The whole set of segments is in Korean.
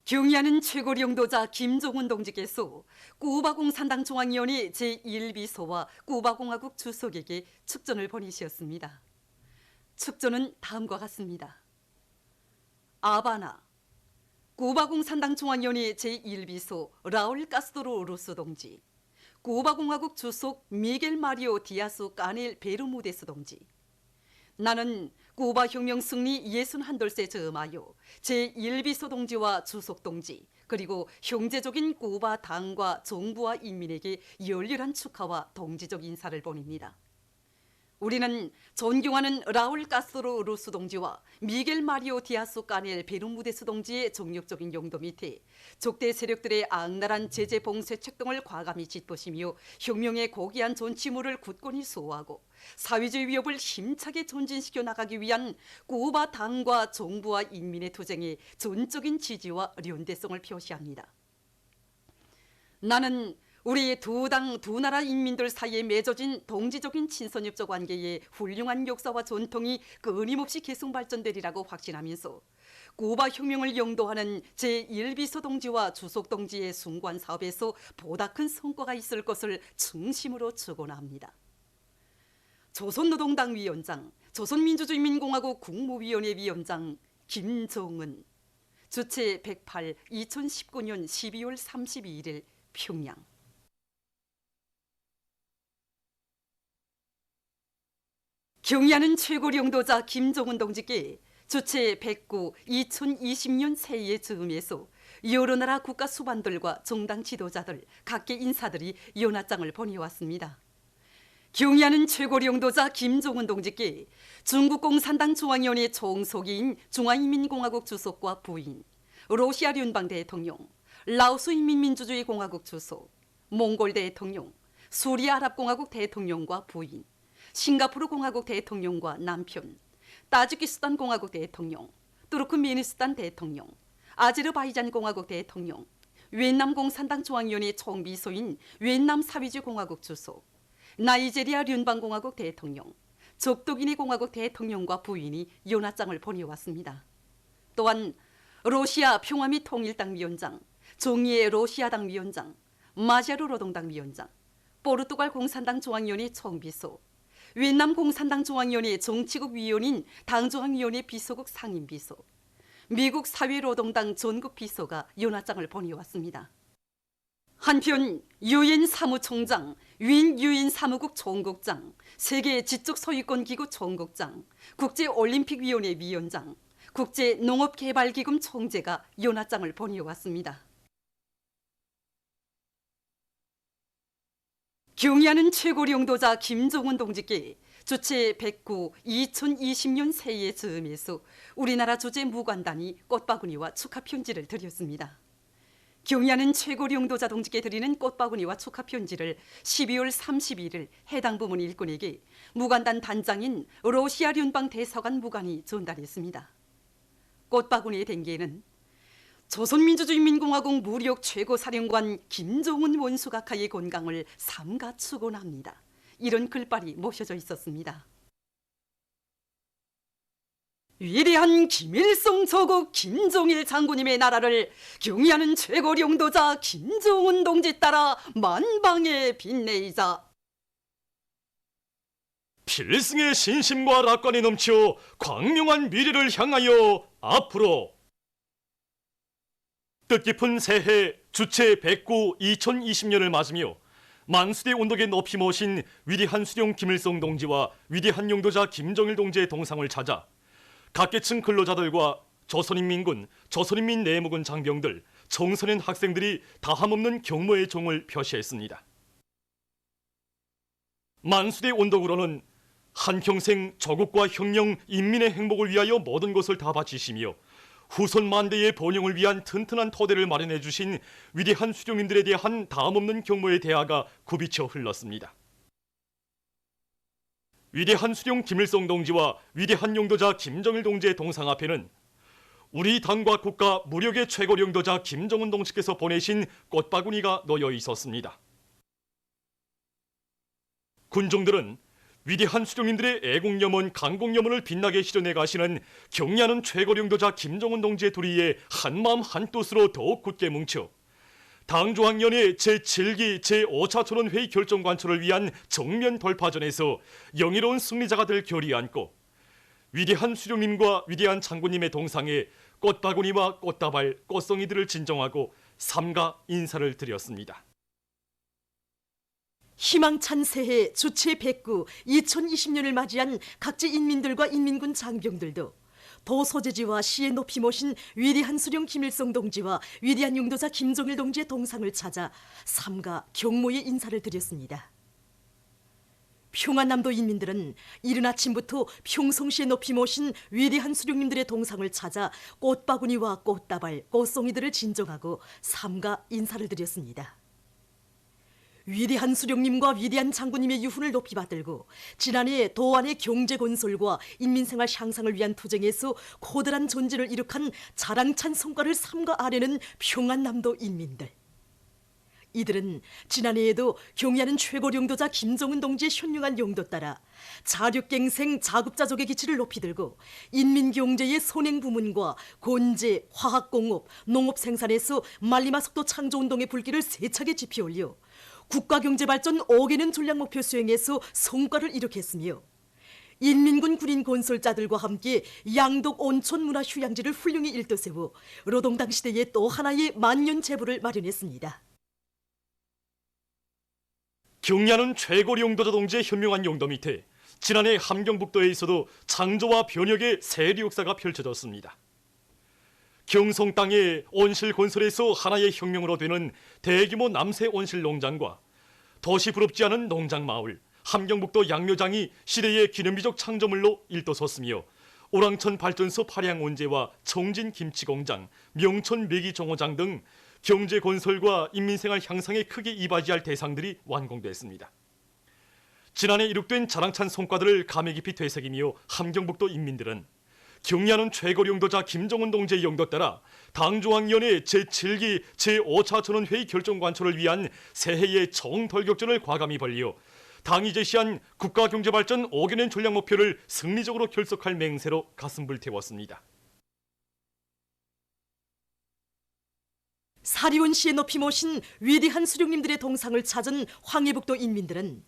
경의하는 최고 영도자 김종훈 동지께서 쿠바 공산당 중앙위원회 제1비서와 쿠바 공화국 주석에게 축전을 보내셨습니다. 축전은 다음과 같습니다. 아바나, 쿠바 공산당 중앙위원회 제1비서 라울 카스트로 루스 동지, 쿠바 공화국 주석 미겔 마리오 디아스 까넬 베르무데스 동지. 나는 쿠바 혁명 승리 61돌세 즈음하여 제1비서 동지와 주석 동지 그리고 형제적인 쿠바 당과 정부와 인민에게 열렬한 축하와 동지적 인사를 보냅니다. 우리는 존경하는 라울 카스트로 루스 동지와 미겔 마리오 디아스 까넬 베르무데스 동지의 정력적인 용도 밑에 적대 세력들의 악랄한 제재 봉쇄책 등을 과감히 짙으시며 혁명의 고귀한 존치물을 굳건히 수호하고 사회주의 위협을 힘차게 전진시켜 나가기 위한 쿠바 당과 정부와 인민의 투쟁에 전적인 지지와 연대성을 표시합니다. 나는 우리 두 당, 두 나라 인민들 사이에 맺어진 동지적인 친선협조 관계의 훌륭한 역사와 전통이 끊임없이 계속 발전되리라고 확신하면서 쿠바 혁명을 영도하는 제1비서 동지와 주석 동지의 숭고한 사업에서 보다 큰 성과가 있을 것을 중심으로 축원합니다. 조선노동당 위원장, 조선민주주의인민공화국 국무위원회 위원장 김정은, 주최 108 2019년 12월 32일 평양. 경의하는 최고 영도자 김종훈 동지께 주최 109 2020년 새해 즈음에서 여러 나라 국가 수반들과 정당 지도자들, 각계 인사들이 연하장을 보내왔습니다. 경의하는 최고 영도자 김종훈 동지께 중국 공산당 중앙위원회 총서기인 중화인민공화국 주석과 부인, 러시아聯邦 대통령, 라오스 인민민주주의공화국 주석, 몽골 대통령, 수리아랍공화국 대통령과 부인, 싱가포르 공화국 대통령과 남편, 타지키스탄 공화국 대통령, 투르크메니스탄 대통령, 아제르바이잔 공화국 대통령, 위et남 공산당 중앙위원회 총비서인 위et남 사회주의 공화국 주석, 나이제리아聯邦 공화국 대통령, 적도기니 공화국 대통령과 부인이 연하장을 보내왔습니다. 또한 러시아 평화 및 통일당 위원장, 정의의 러시아당 위원장, 마자르 노동당 위원장, 포르투갈 공산당 중앙위원회 총비서, 위et남 공산당 중앙위원회 정치국 위원인 당중앙위원회 비서국 상임비서, 미국 사회노동당 전국 비서가 연하장을 보내왔습니다. 한편 유엔 사무총장, 윈 유엔 사무국 총국장, 세계 지적 소유권 기구 총국장, 국제올림픽위원회 위원장, 국제농업개발기금 총재가 연하장을 보내왔습니다. 경의하는 최고 영도자 김종훈 동지께 주최 109 2020년 새해 즈음에서 우리나라 주재 무관단이 꽃바구니와 축하 편지를 드렸습니다. 경의하는 최고 영도자 동지께 드리는 꽃바구니와 축하 편지를 12월 31일 해당 부문 일꾼에게 무관단 단장인 러시아聯邦 대사관 무관이 전달했습니다. 꽃바구니의 댕기에는 조선민주주의인민공화국 무력 최고사령관 김종훈 원수각하의 건강을 삼가 축원합니다. 이런 글발이 모셔져 있었습니다. 위대한 김일성 조국 김정일 장군님의 나라를 경의하는 최고 영도자 김종훈 동지 따라 만방에 빛내이자. 필승의 신심과 낙관이 넘쳐 광명한 미래를 향하여 앞으로. 뜻깊은 새해 주체 109 2020년을 맞으며 만수대 온덕에 높이 모신 위대한 수령 김일성 동지와 위대한 영도자 김정일 동지의 동상을 찾아 각계층 근로자들과 조선인민군, 조선인민 내무군 장병들, 청소년 학생들이 다함없는 경모의 종을 표시했습니다. 만수대 온덕으로는 한평생 조국과 혁명, 인민의 행복을 위하여 모든 것을 다 바치시며 후손 만대의 번영을 위한 튼튼한 토대를 마련해 주신 위대한 수령님들에 대한 다함없는 경모의 대화가 굽이쳐 흘렀습니다. 위대한 수령 김일성 동지와 위대한 영도자 김정일 동지의 동상 앞에는 우리 당과 국가 무력의 최고 영도자 김정은 동지께서 보내신 꽃바구니가 놓여 있었습니다. 군중들은 위대한 수령님들의 애국염원, 강국염원을 빛나게 실현해 가시는 경리하는 최고 영도자 김정은 동지의 도리에 한마음 한뜻으로 더욱 굳게 뭉쳐 당중앙위원회 제7기 제5차 전원회의 결정 관철을 위한 정면 돌파전에서 영예로운 승리자가 될 결의 안고 위대한 수령님과 위대한 장군님의 동상에 꽃바구니와 꽃다발, 꽃송이들을 진정하고 삼가 인사를 드렸습니다. 희망찬 새해 주체 109 2020년을 맞이한 각지 인민들과 인민군 장병들도 도소재지와 시에 높이 모신 위대한 수령 김일성 동지와 위대한 용도자 김정일 동지의 동상을 찾아 삼가 경모의 인사를 드렸습니다. 평안남도 인민들은 이른 아침부터 평성시에 높이 모신 위대한 수령님들의 동상을 찾아 꽃바구니와 꽃다발, 꽃송이들을 진정하고 삼가 인사를 드렸습니다. 위대한 수령님과 위대한 장군님의 유훈을 높이 받들고 지난해 도안의 경제 건설과 인민생활 향상을 위한 투쟁에서 고들한 존재를 이룩한 자랑찬 성과를 삼가 아뢰는 평안남도 인민들. 이들은 지난해에도 경의하는 최고 영도자 김정은 동지의 현명한 용도 따라 자력갱생 자급자족의 기치를 높이 들고 인민경제의 선행부문과 건재, 화학공업, 농업생산에서 말리마석도 창조운동의 불길을 세차게 지피올려 국가경제발전 5개년 전략목표 수행에서 성과를 이룩했으며 인민군 군인 건설자들과 함께 양독 온천 문화휴양지를 훌륭히 일떠세워 노동당 시대의 또 하나의 만년제부를 마련했습니다. 경리하는 최고 영도자 동지의 현명한 용도 밑에 지난해 함경북도에서도 창조와 변혁의 세리 역사가 펼쳐졌습니다. 경성 땅의 온실 건설에서 하나의 혁명으로 되는 대규모 남새 온실 농장과 도시 부럽지 않은 농장 마을, 함경북도 양묘장이 시대의 기념비적 창조물로 일떠섰으며 오랑천 발전소 파량 원재와 청진 김치공장, 명천 메기정어장 등 경제 건설과 인민생활 향상에 크게 이바지할 대상들이 완공됐습니다. 지난해 이룩된 자랑찬 성과들을 감회 깊이 되새기며 함경북도 인민들은 경리하는 최고 영도자 김정은 동지의 용도 따라 당중앙위원회 제7기 제5차 전원회의 결정 관철을 위한 새해의 정돌격전을 과감히 벌려 당이 제시한 국가경제발전 5개년 전략 목표를 승리적으로 결속할 맹세로 가슴 불태웠습니다. 사리온시에 높이 모신 위대한 수령님들의 동상을 찾은 황해북도 인민들은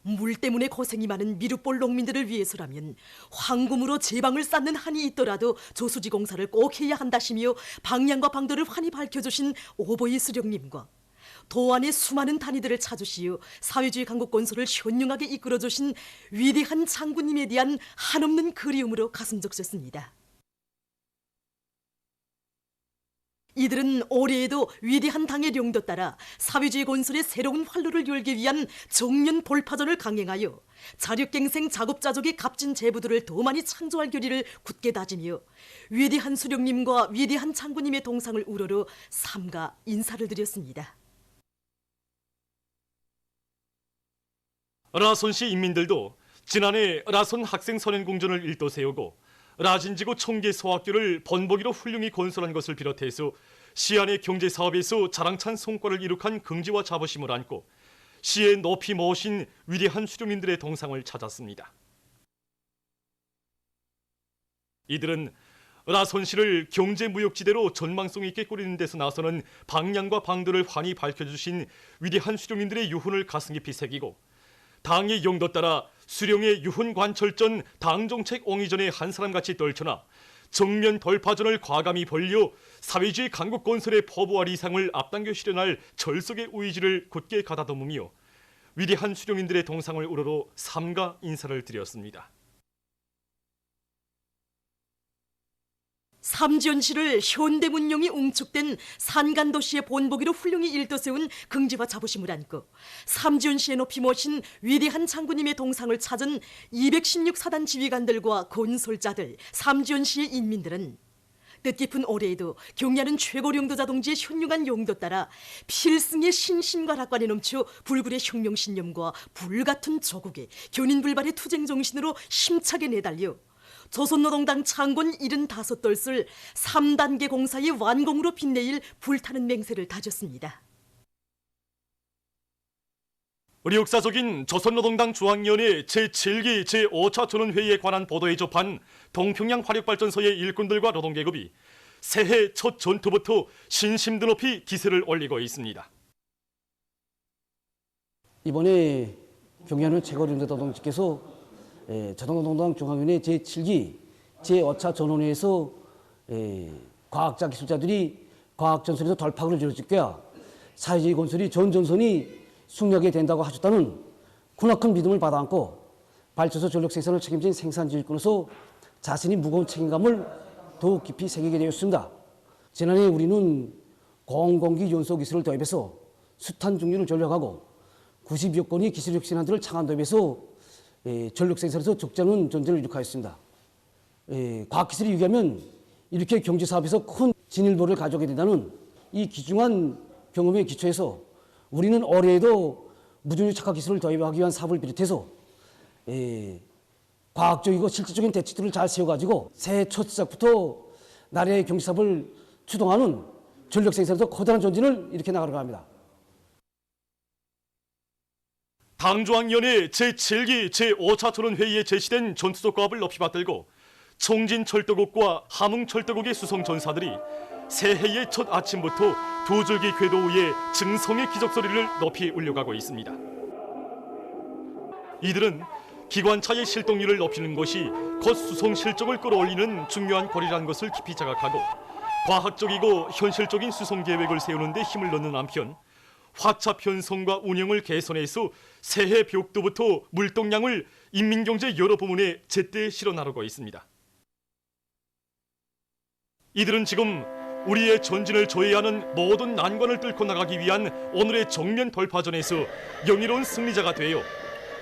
물 때문에 고생이 많은 미륵볼 농민들을 위해서라면 황금으로 제방을 쌓는 한이 있더라도 조수지 공사를 꼭 해야 한다시며 방향과 방도를 환히 밝혀주신 오보이 수령님과 도안의 수많은 단위들을 찾으시어 사회주의 강국 건설을 현명하게 이끌어주신 위대한 장군님에 대한 한없는 그리움으로 가슴 적셨습니다. 이들은 올해에도 위대한 당의 용도 따라 사회주의 건설의 새로운 활로를 열기 위한 정면 돌파전을 강행하여 자력갱생 작업자족의 값진 제부들을 더 많이 창조할 결의를 굳게 다지며 위대한 수령님과 위대한 장군님의 동상을 우러러 삼가 인사를 드렸습니다. 라손시 인민들도 지난해 라손 학생선행공전을 일도 세우고 라진지구 청계 소학교를 번복이로 훌륭히 건설한 것을 비롯해서 시안의 경제사업에서 자랑찬 성과를 이룩한 긍지와 자부심을 안고 시에 높이 모신 위대한 수령님들의 동상을 찾았습니다. 이들은 라손시를 경제무역지대로 전망성 있게 꾸리는 데서 나서는 방향과 방도를 환히 밝혀주신 위대한 수령님들의 유훈을 가슴 깊이 새기고 당의 용도 따라 수령의 유훈 관철전 당정책 옹이전에 한 사람같이 떨쳐나 정면 돌파전을 과감히 벌려 사회주의 강국 건설의 포부와 리상을 앞당겨 실현할 절석의 의지를 굳게 가다듬으며 위대한 수령님들의 동상을 우러러 삼가 인사를 드렸습니다. 삼지연시를 현대문명이 웅축된 산간도시의 본보기로 훌륭히 일떠세운 긍지와 자부심을 안고 삼지연시에 높이 모신 위대한 장군님의 동상을 찾은 216사단 지휘관들과 건설자들, 삼지연시의 인민들은 뜻깊은 올해에도 경리하는 최고 영도자 동지의 현명한 용도 따라 필승의 신심과 낙관에 넘쳐 불굴의 혁명신념과 불같은 조국의 견인불발의 투쟁정신으로 힘차게 내달려 조선노동당 창건 75돌술 3단계 공사의 완공으로 빛내일 불타는 맹세를 다졌습니다. 우리 역사적인 조선노동당 중앙위원회 제7기 제5차 전원회의에 관한 보도에 접한 동평양 화력발전소의 일꾼들과 노동계급이 새해 첫 전투부터 신심도 높이 기세를 올리고 있습니다. 이번에 경의하는 최고령대 노동직께서 조선노동당 중앙위원회 제7기 제5차 전원회에서 과학자 기술자들이 과학전선에서 돌파구를 지어줄게야 사회주의 건설이 전전선이 승리하게 된다고 하셨다는 크나큰 믿음을 받아안고 발전소 전력 생산을 책임진 생산지휘권으로서 자신이 무거운 책임감을 더욱 깊이 새기게 되었습니다. 지난해 우리는 공공기 연소 기술을 도입해서 숱한 중류를 전력하고 90여 건의 기술 혁신안들을 창안 도입해서 전력 생산에서 적잖은 전쟁을 이룩하였습니다. 과학기술이 유기하면 이렇게 경제사업에서 큰 진일보를 가져오게 된다는 이 귀중한 경험에 기초해서 우리는 올해에도 무중력 착화 기술을 도입하기 위한 사업을 비롯해서 과학적이고 실질적인 대책들을 잘 세워가지고 새해 첫 시작부터 나라의 경제사업을 추동하는 전력 생산에서 커다란 전진을 일으켜 나가려고 합니다. 당중앙위원회 제7기 제5차 전원회의에 제시된 전투적 과업을 높이 받들고 청진철도국과 함흥철도국의 수송전사들이 새해의 첫 아침부터 두 줄기 궤도 위에 증성의 기적소리를 높이 울려가고 있습니다. 이들은 기관차의 실동률을 높이는 것이 곧 수송 실적을 끌어올리는 중요한 고리라는 것을 깊이 자각하고 과학적이고 현실적인 수송 계획을 세우는 데 힘을 넣는 한편 화차 편성과 운영을 개선해서 새해 벽두부터 물동량을 인민경제 여러 부문에 제때 실어 나르고 있습니다. 이들은 지금 우리의 전진을 조회하는 모든 난관을 뚫고 나가기 위한 오늘의 정면 돌파전에서 영예로운 승리자가 되어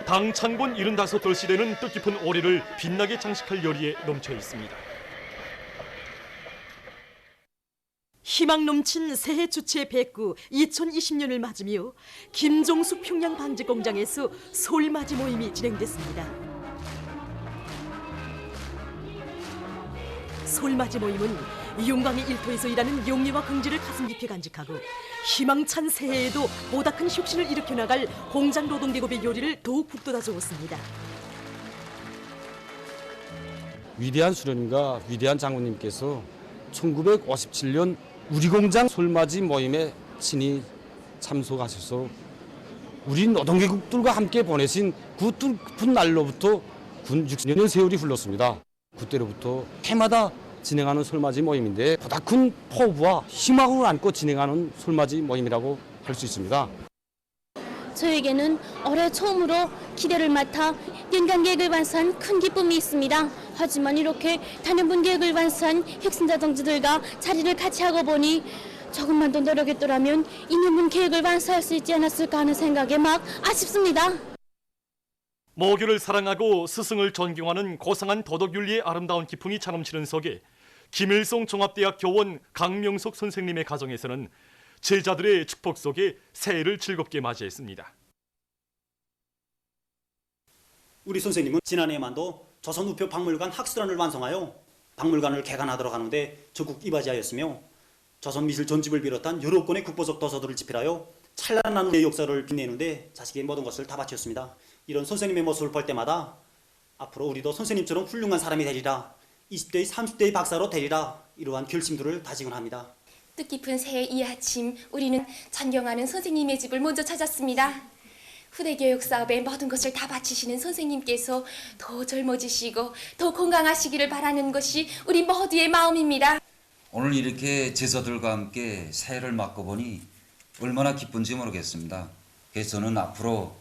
당 창건 75돌시 되는 뜻깊은 올해를 빛나게 장식할 열의에 넘쳐 있습니다. 희망 넘친 새해 주체 109 2020년을 맞으며 김종수 평양 방지 공장에서 솔맞이 모임이 진행됐습니다. 솔맞이 모임은 용광의 일터에서 일하는 용리와 긍지를 가슴 깊이 간직하고 희망찬 새해에도 보다 큰 혁신을 일으켜 나갈 공장 노동계급의 요리를 더욱 북돋아 주었습니다. 위대한 수련님과 위대한 장군님께서 1957년 우리 공장 솔맞이 모임에 친히 참석하셔서 우리 노동계급들과 함께 보내신 그 뜻깊은 날로부터 군 60년 세월이 흘렀습니다. 그때로부터 해마다 진행하는 솔맞이 모임인데 보다 큰 포부와 희망을 안고 진행하는 솔맞이 모임이라고 할 수 있습니다. 저에게는 올해 처음으로 기대를 맡아 연간 계획을 완수한 큰 기쁨이 있습니다. 하지만 이렇게 단연분 계획을 완수한 혁신자 동지들과 자리를 같이 하고 보니 조금만 더 노력했더라면 2년분 계획을 완수할 수 있지 않았을까 하는 생각에 막 아쉽습니다. 모교를 사랑하고 스승을 존경하는 고상한 도덕윤리의 아름다운 기풍이 차넘치는 속에 김일성 종합대학 교원 강명석 선생님의 가정에서는 제자들의 축복 속에 새해를 즐겁게 맞이했습니다. 우리 선생님은 지난해만도 조선우표 박물관 학술안을 완성하여 박물관을 개관하도록 하는데 적극 이바지하였으며 조선미술 전집을 비롯한 여러 건의 국보적 도서들을 집필하여 찬란한 우리의 역사를 빛내는데 자식의 모든 것을 다 바쳤습니다. 이런 선생님의 모습을 볼 때마다 앞으로 우리도 선생님처럼 훌륭한 사람이 되리라, 20대의 30대의 박사로 되리라, 이러한 결심들을 다지곤 합니다. 뜻깊은 새해 이 아침 우리는 존경하는 선생님의 집을 먼저 찾았습니다. 후대교육 사업에 모든 것을 다 바치시는 선생님께서 더 젊어지시고 더 건강하시기를 바라는 것이 우리 모두의 마음입니다. 오늘 이렇게 제자들과 함께 새해를 맞고 보니 얼마나 기쁜지 모르겠습니다. 그래서 저는 앞으로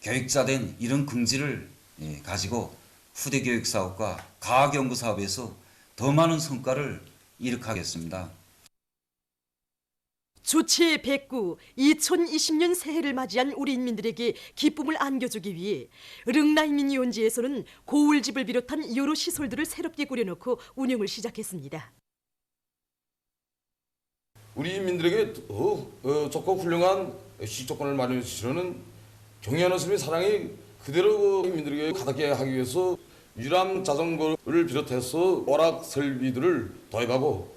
교육자된 이런 긍지를 가지고 후대교육 사업과 과학연구 사업에서 더 많은 성과를 이룩하겠습니다. 주체 109 2020년 새해를 맞이한 우리 인민들에게 기쁨을 안겨주기 위해 릉라이민위원지에서는 고울집을 비롯한 여러 시설들을 새롭게 꾸려놓고 운영을 시작했습니다. 우리 인민들에게 좋고 훌륭한 시조건을 마련해 주시려는 경의하는 스님의 사랑이 그대로 인민들에게 가닿게 하기 위해서 유람 자전거를 비롯해서 오락 설비들을 도입하고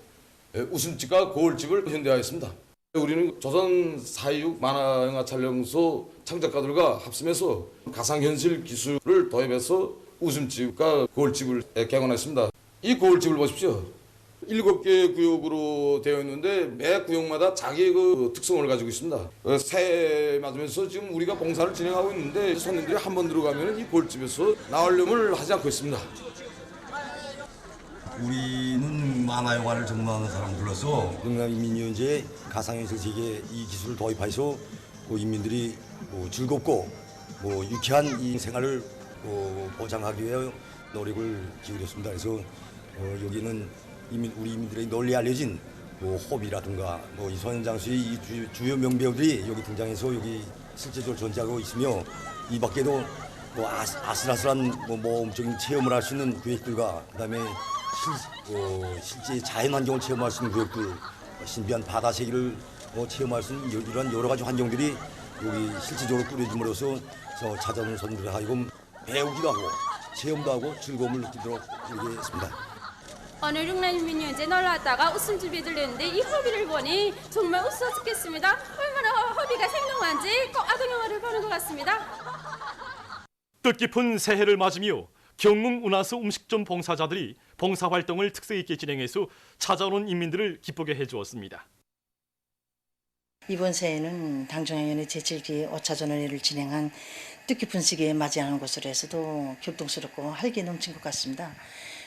웃음집과 고울집을 현대화했습니다. 우리는 조선 4.26 만화영화 촬영소 창작가들과 합심해서 가상현실 기술을 도입해서 웃음집과 거울집을 개관했습니다. 이 거울집을 보십시오. 7개 구역으로 되어 있는데 매 구역마다 자기의 그 특성을 가지고 있습니다. 새해 맞으면서 지금 우리가 봉사를 진행하고 있는데 손님들이 한 번 들어가면 이 거울집에서 나오려면 하지 않고 있습니다. 우리는 만화영화를 전문하는 사람들로서 능남인민위원회의 가상현실 세계에 이 기술을 도입해서 인민들이 즐겁고 유쾌한 이 생활을 보장하기 위해 노력을 기울였습니다. 그래서 여기는 우리 인민들에게 널리 알려진 호비라든가 이 소년장수의 이 주요 명배우들이 여기 등장해서 여기 실제적으로 존재하고 있으며 이 밖에도 아슬아슬한 모험적인 체험을 할 수 있는 구역들과 그다음에 실제 자연환경을 체험할 수 있는 구역들, 신비한 바다 세계를 체험할 수 있는 이런 여러 가지 환경들이 여기 실질적으로 꾸려짐으로써 찾아오는 손님들을 하여금 배우기도 하고 체험도 하고 즐거움을 느끼도록 이렇게 했습니다. 오늘 능남인민위원회 놀러 왔다가 웃음집이 들렸는데 이 허비를 보니 정말 웃어 죽겠습니다. 얼마나 허비가 생동한지 꼭 아동영화를 보는 것 같습니다. 뜻깊은 새해를 맞으며 경릉 운하수 음식점 봉사자들이 봉사활동을 특색 있게 진행해서 찾아오는 인민들을 기쁘게 해주었습니다. 이번 새해는 당중앙위원회 제7기 5차 전원회를 진행한 뜻깊은 시기에 맞이하는 것으로 해서도 격동스럽고 활기 넘친 것 같습니다.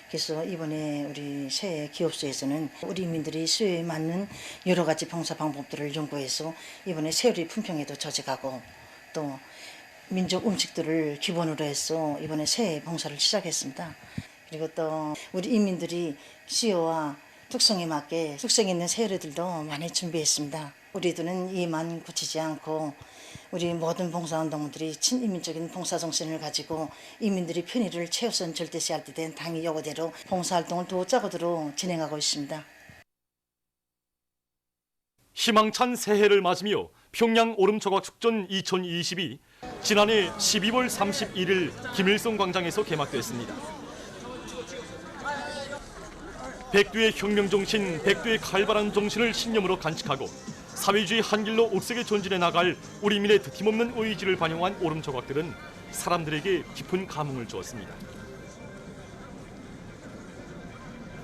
그래서 이번에 우리 새해 기업소에서는 우리 인민들이 수요에 맞는 여러 가지 봉사 방법들을 연구해서 이번에 세월이 품평에도 저직하고 또 민족 음식들을 기본으로 해서 이번에 새해 봉사를 시작했습니다. 그리고 또 우리 인민들이 수요와 특성에 맞게 특색 있는 세례들도 많이 준비했습니다. 우리들은 이만 그치지 않고 우리 모든 봉사운동들이 친인민적인 봉사정신을 가지고 인민들이 편의를 최우선 절대시할 때 된 당의 요구대로 봉사활동을 도짜고도로 진행하고 있습니다. 희망찬 새해를 맞으며 평양 오름조각 축전 2022 지난해 12월 31일 김일성 광장에서 개막됐습니다. 백두의 혁명정신, 백두의 칼발한 정신을 신념으로 간직하고 사회주의 한길로 옥색에 전진해 나갈 우리 민의 드팀없는 의지를 반영한 오름조각들은 사람들에게 깊은 감흥을 주었습니다.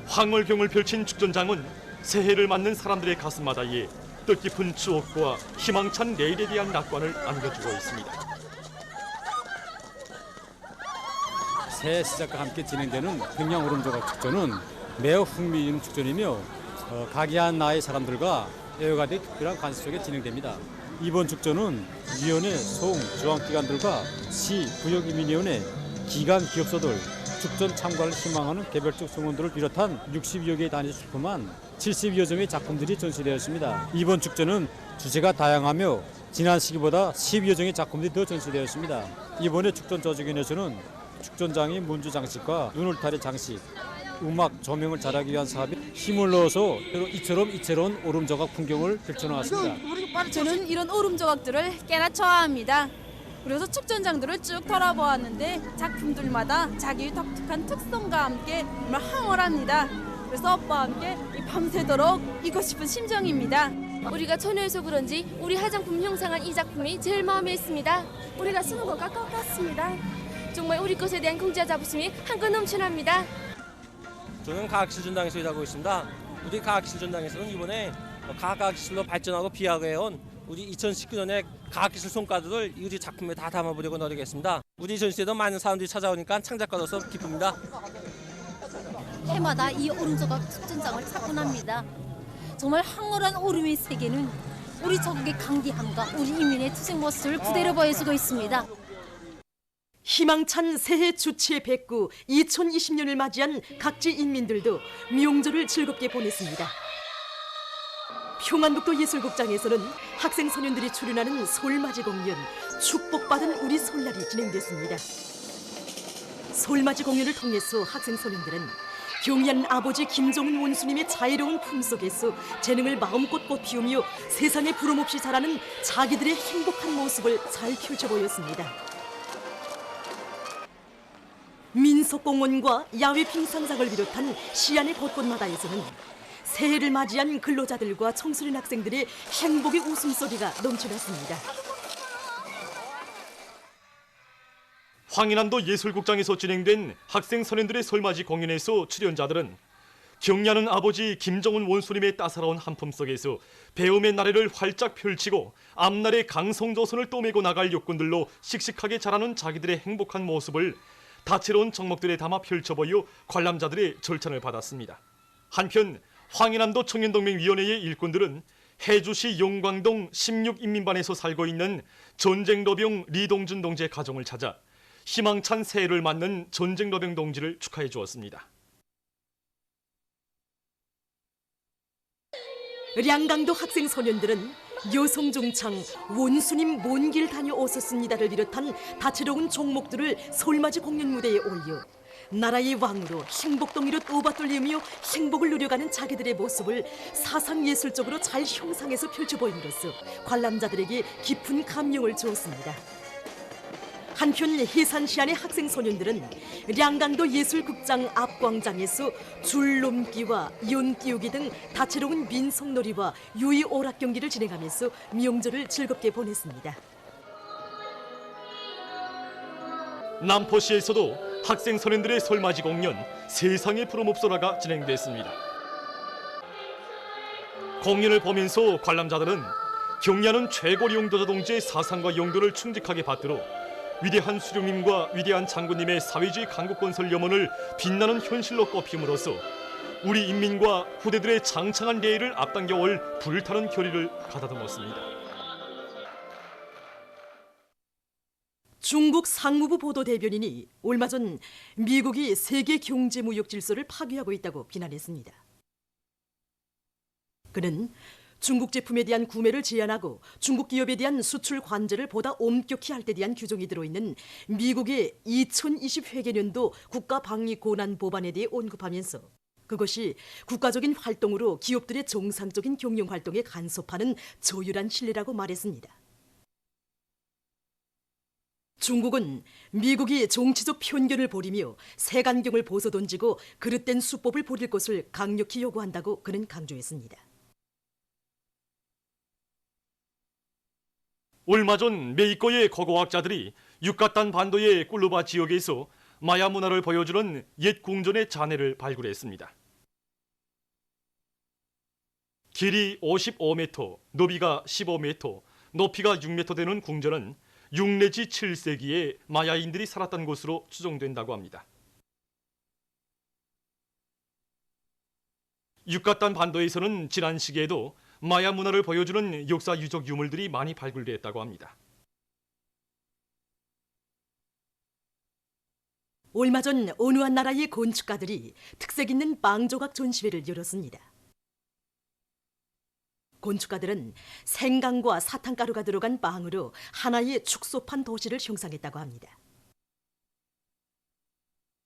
황홀경을 펼친 축전장은 새해를 맞는 사람들의 가슴마다에 뜻깊은 추억과 희망찬 내일에 대한 낙관을 안겨주고 있습니다. 새해 시작과 함께 진행되는 평양 오름조각 축전은 매우 흥미있는 축전이며 각이한 나의 사람들과 애호가들의 특별한 관습 속에 진행됩니다. 이번 축전은 위원회, 송, 중앙기관들과 시, 구역인민위원회, 기관, 기업소들, 축전 참가를 희망하는 개별적 성원들을 비롯한 60여 개의 단위에서 출품한 70여 점의 작품들이 전시되었습니다. 이번 축전은 주제가 다양하며 지난 시기보다 10여 점의 작품들이 더 전시되었습니다. 이번에 축전 조직위원회에서는 축전장의 문주 장식과 눈울타리 장식, 음악 조명을 잘하기 위한 사업에 힘을 넣어서 이처럼 이채로운 오름조각 풍경을 펼쳐놓았습니다. 저는 이런 오름조각들을 꽤나 좋아합니다. 그래서 축전장들을 쭉 돌아보았는데 작품들마다 자기의 독특한 특성과 함께 정말 황홀합니다. 그래서 오빠와 함께 밤새도록 읽고 싶은 심정입니다. 우리가 천여에서 그런지 우리 화장품 형상한 이 작품이 제일 마음에 있습니다. 우리가 쓰는 것과 똑같습니다. 정말 우리 것에 대한 긍지와 자부심이 한껏 넘쳐납니다. 저는 과학기술전당에서 일하고 있습니다. 우리 과학기술전당에서는 이번에 과학기술로 발전하고 비약해온 우리 2019년의 과학기술 성과들을 우리 작품에 다 담아보려고 노력했습니다. 우리 전시에도 많은 사람들이 찾아오니까 창작가로서 기쁩니다. 해마다 이 오름조각 축전장을 찾곤 합니다. 정말 황홀한 오름의 세계는 우리 조국의 강대함과 우리 인민의 투쟁 모습을 그대로 보여주고 있습니다. 희망찬 새해 주치의 백구 2020년을 맞이한 각지 인민들도 명절을 즐겁게 보냈습니다. 평안북도 예술극장에서는 학생 소년들이 출연하는 솔맞이 공연 축복받은 우리 솔날이 진행됐습니다. 솔맞이 공연을 통해서 학생 소년들은 경의한 아버지 김정은 원수님의 자애로운 품속에서 재능을 마음껏 꽃피우며 세상에 부름없이 자라는 자기들의 행복한 모습을 잘 펼쳐 보였습니다. 민속공원과 야외 빙상장을 비롯한 시안의 곳곳마다에서는 새해를 맞이한 근로자들과 청소년 학생들의 행복의 웃음소리가 넘쳐났습니다. 황인남도 예술국장에서 진행된 학생 선생들의 설맞이 공연에서 출연자들은 경리하는 아버지 김정은 원수님의 따사로운 한품 속에서 배움의 나래를 활짝 펼치고 앞날의 강성조선을 떠매고 나갈 욕군들로 씩씩하게 자라는 자기들의 행복한 모습을 다채로운 정목들에 담아 펼쳐보여 관람자들의 절찬을 받았습니다. 한편 황인남도 청년동맹위원회의 일꾼들은 해주시 용광동 16인민반에서 살고 있는 전쟁로병 리동준 동지의 가정을 찾아 희망찬 새해를 맞는 전쟁로병 동지를 축하해 주었습니다. 량강도 학생 소년들은 여성종창 원수님 먼 길 다녀오셨습니다를 비롯한 다채로운 종목들을 설맞이 공연 무대에 올려 나라의 왕으로 행복동리로 떠받돌리며 행복을 누려가는 자기들의 모습을 사상예술적으로 잘 형상해서 펼쳐 보임으로써 관람자들에게 깊은 감명을 주었습니다. 한편 해산시안의 학생 소년들은 량강도 예술극장 앞광장에서 줄넘기와 연띄우기 등 다채로운 민속놀이와 유희오락 경기를 진행하면서 명절을 즐겁게 보냈습니다. 남포시에서도 학생 소년들의 설맞이 공연 세상의 푸름없어라가 진행됐습니다. 공연을 보면서 관람자들은 경리하는 최고리 용도자 동지의 사상과 용도를 충직하게 받들어 위대한 수령님과 위대한 장군님의 사회주의 강국건설 염원을 빛나는 현실로 꼽힘으로써 우리 인민과 후대들의 장창한 예의를 앞당겨 올 불타는 결의를 가다듬었습니다. 중국 상무부 보도대변인이 얼마 전 미국이 세계 경제무역 질서를 파괴하고 있다고 비난했습니다. 그는 중국 제품에 대한 구매를 제한하고 중국 기업에 대한 수출 관제를 보다 엄격히 할 때 대한 규정이 들어있는 미국의 2020 회계년도 국가방위권한 법안에 대해 언급하면서 그것이 국가적인 활동으로 기업들의 정상적인 경영 활동에 간섭하는 저열한 신뢰라고 말했습니다. 중국은 미국이 정치적 편견을 버리며 색안경을 벗어던지고 그릇된 수법을 버릴 것을 강력히 요구한다고 그는 강조했습니다. 얼마 전 메이커의 고고학자들이 유카탄 반도의 꿀루바 지역에서 마야 문화를 보여주는 옛 궁전의 잔해를 발굴했습니다. 길이 55m, 너비가 15m, 높이가 6m 되는 궁전은 6 내지 7세기에 마야인들이 살았던 곳으로 추정된다고 합니다. 유카탄 반도에서는 지난 시기에도 마야 문화를 보여주는 역사 유적 유물들이 많이 발굴됐다고 합니다. 얼마 전 어느 한 나라의 건축가들이 특색 있는 빵 조각 전시회를 열었습니다. 건축가들은 생강과 사탕가루가 들어간 빵으로 하나의 축소판 도시를 형상했다고 합니다.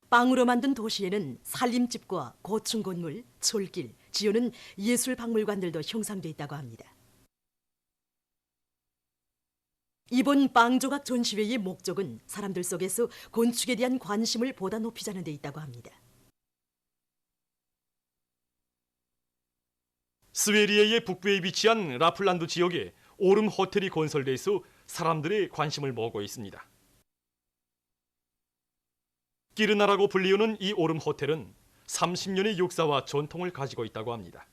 빵으로 만든 도시에는 살림집과 고층 건물, 철길, 지어는 예술 박물관들도 형상돼 있다고 합니다. 이번 빵 조각 전시회의 목적은 사람들 속에서 건축에 대한 관심을 보다 높이자는 데 있다고 합니다. 스웨리에의 북부에 위치한 라플란드 지역에 오름 호텔이 건설돼서 사람들의 관심을 모으고 있습니다. 끼르나라고 불리우는 이 오름 호텔은 30년의 역사와 전통을 가지고 있다고 합니다.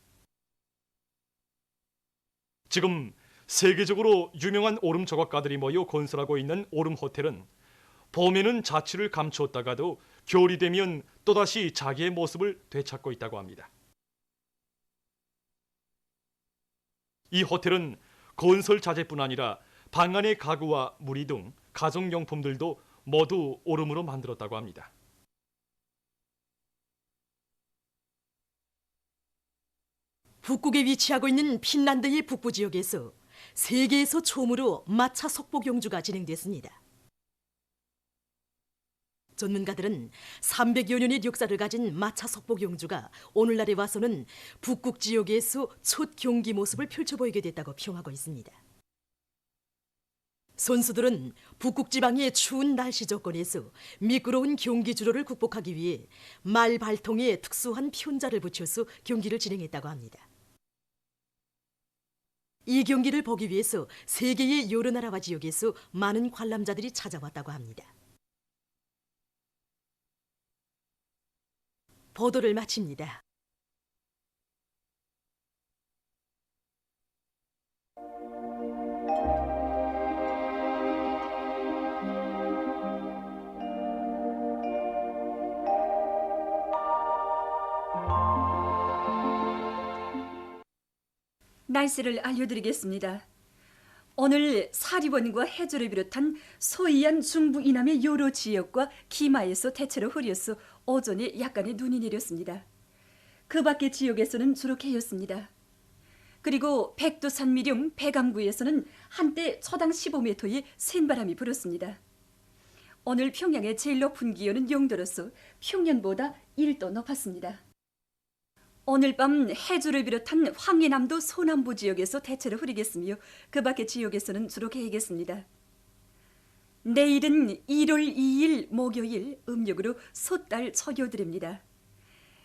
지금 세계적으로 유명한 오름 조각가들이 모여 건설하고 있는 오름 호텔은 봄에는 자취를 감추었다가도 겨울이 되면 또다시 자기의 모습을 되찾고 있다고 합니다. 이 호텔은 건설 자재뿐 아니라 방 안의 가구와 무리 등 가정용품들도 모두 오름으로 만들었다고 합니다. 북극에 위치하고 있는 핀란드의 북부 지역에서 세계에서 처음으로 마차 석복 경주가 진행됐습니다. 전문가들은 300여 년의 역사를 가진 마차 석복 경주가 오늘날에 와서는 북극 지역에서 첫 경기 모습을 펼쳐보이게 됐다고 평하고 있습니다. 선수들은 북극 지방의 추운 날씨 조건에서 미끄러운 경기 주로를 극복하기 위해 말 발통에 특수한 편자를 붙여서 경기를 진행했다고 합니다. 이 경기를 보기 위해서 세계의 여러 나라와 지역에서 많은 관람자들이 찾아왔다고 합니다. 보도를 마칩니다. 날씨를 알려드리겠습니다. 오늘 사리원과 해주를 비롯한 소이안 중부 이남의 여러 지역과 기마에서 대체로 흐려서 오전에 약간의 눈이 내렸습니다. 그 밖의 지역에서는 주로 개였습니다. 그리고 백두산 미령 백암구에서는 한때 초당 15m의 센바람이 불었습니다. 오늘 평양의 제일 높은 기온은 0도로서 평년보다 1도 높았습니다. 오늘 밤 해주를 비롯한 황해남도 소남부 지역에서 대체로 흐리겠으며 그 밖의 지역에서는 주로 개겠습니다. 내일은 1월 2일 목요일 음력으로 솥달 초교드립니다.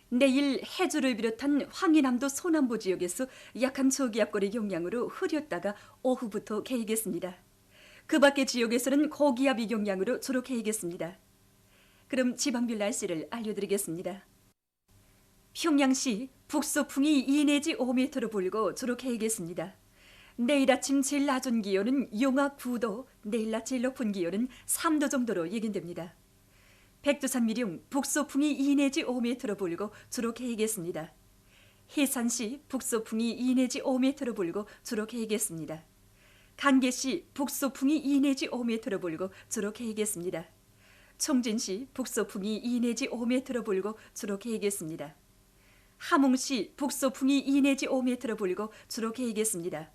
내일 해주를 비롯한 황해남도 소남부 지역에서 약한 저기압골의 영향으로 흐렸다가 오후부터 개겠습니다. 그 밖의 지역에서는 고기압의 영향으로 주로 개겠습니다. 그럼 지방별 날씨를 알려드리겠습니다. 평양시 북서풍이 2 내지 5m로 불고 주로 개겠습니다. 내일 아침 제일 낮은 기온은 영하 9도, 내일 낮 제일 높은 기온은 3도 정도로 예견됩니다. 백두산 미령 북서풍이 2 내지 5m로 불고 주로 개겠습니다. 해산시 북서풍이 2 내지 5m로 불고 주로 개겠습니다. 간계시 북서풍이 2 내지 5m로 불고 주로 개겠습니다. 청진시 북서풍이 2 내지 5m로 불고 주로 개겠습니다. 함흥시 북서풍이 2 내지 5m로 불고 주로 개겠습니다.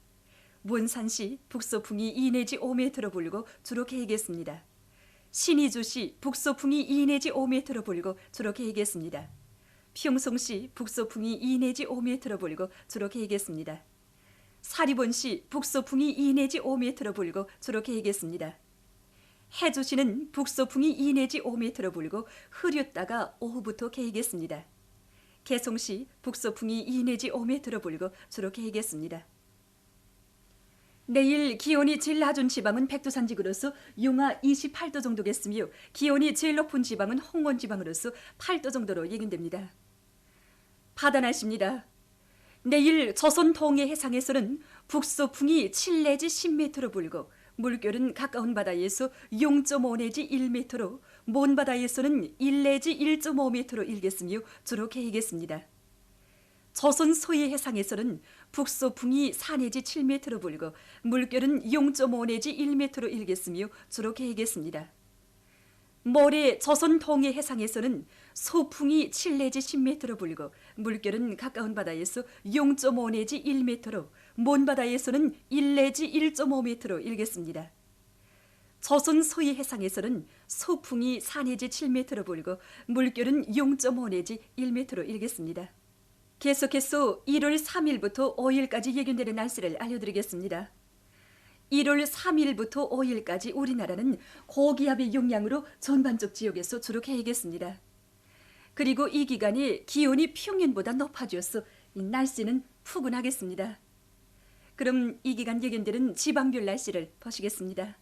원산시 북서풍이 2 내지 5m로 불고 주로 개겠습니다. 신의주시 북서풍이 2 내지 5m로 불고 주로 개겠습니다. 평성시 북서풍이 2 내지 5m로 불고 주로 개겠습니다. 사리본시 북서풍이 2 내지 5m로 불고 주로 개겠습니다. 해주시는 북서풍이 2 내지 5m로 불고 흐렸다가 오후부터 개겠습니다. 개송시 북서풍이 2 내지 5m로 불고 주로 개겠습니다. 내일 기온이 제일 낮은 지방은 백두산 지구로서 영하 28도 정도겠으며 기온이 제일 높은 지방은 홍원 지방으로서 8도 정도로 예견됩니다. 바다 날씨입니다. 내일 조선 동해 해상에서는 북서풍이 7 내지 10m로 불고 물결은 가까운 바다에서 0.5 내지 1m로 먼 바다에서는 1 내지 1.5m로 일겠으며 주로 개겠습니다. 조선 서해 해상에서는 북서풍이 4 내지 7m로 불고 물결은 0.5 내지 1m로 일겠으며 주로 개겠습니다. 모레 조선 동해 해상에서는 소풍이 7 내지 10m로 불고 물결은 가까운 바다에서 0.5 내지 1m로 먼 바다에서는 1 내지 1.5m로 일겠습니다. 조선 서해 해상에서는 소풍이 4 내지 7m로 불고 물결은 0.5 내지 1m로 일겠습니다. 계속해서 1월 3일부터 5일까지 예견되는 날씨를 알려드리겠습니다. 1월 3일부터 5일까지 우리나라는 고기압의 영향으로 전반적 지역에서 주로 개겠습니다. 그리고 이 기간에 기온이 평년보다 높아져서 날씨는 푸근하겠습니다. 그럼 이 기간 예견되는 지방별 날씨를 보시겠습니다.